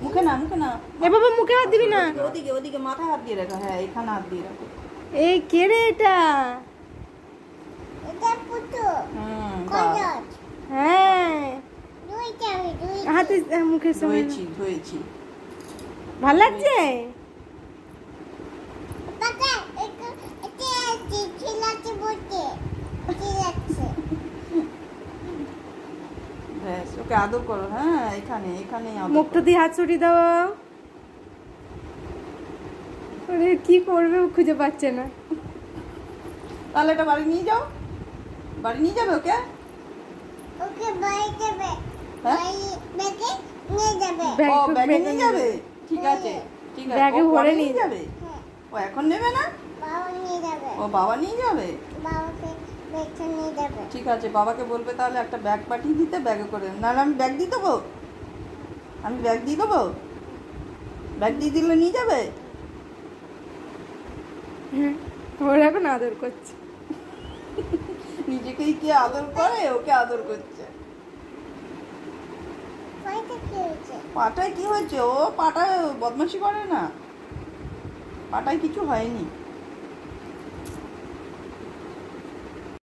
মুখে না মুখে না, এ বাবা মুখে হাত দিবি না, ওদিকে ওদিকে মাথায় হাত দিয়ে রাখো। হ্যাঁ এখানে হাত দিয়ে রাখো। এই কে রে এটা? এটা পুতু কলজ। হ্যাঁ দুইটা হাতে মুখে সময় ধুয়েছি। ভালো লাগছে? পাতা এটা চিলাতে বলতে চিলাচ্ছে। ব্যাস ওকে আদর করো। হ্যাঁ এখানে মুখটা দিয়ে হাত ছড়িয়ে দাও। আরে কি করবে খুঁজে পাচ্ছে না। তাহলে এটা বাড়ি নিয়ে যাও, বাড়ি নিয়ে যাবে ওকে। ওকে বাড়ি যাবে, হ্যাঁ ব্যাগে নিয়ে যাবে। ও ব্যাগে নিয়ে যাবে, ঠিক আছে ঠিক আছে। ব্যাগে ভরে নিয়ে যাবে। ও এখন নেবে না, বাবা নিয়ে যাবে। ও বাবা নিয়ে যাবে। বাবাকে ব্যাগে নিয়ে যাবে। ঠিক আছে বাবাকে বলবে তাহলে একটা ব্যাগ পাঠিয়ে দিতে, ব্যাগে করে। না আমি ব্যাগ দিয়ে দেবো, আমি ব্যাগ দিয়ে দেবো। ব্যাগ দিয়ে দিলে নিয়ে যাবে। ওরা এখন আদর করছে। নিজেকেই কি আদর করে, ওকে আদর করছে। পাটা কি হয়েছে? পাটায় কি হয়েছে? ও পাটায় বদমাশি করে না, পাটায় কিছু হয়নি।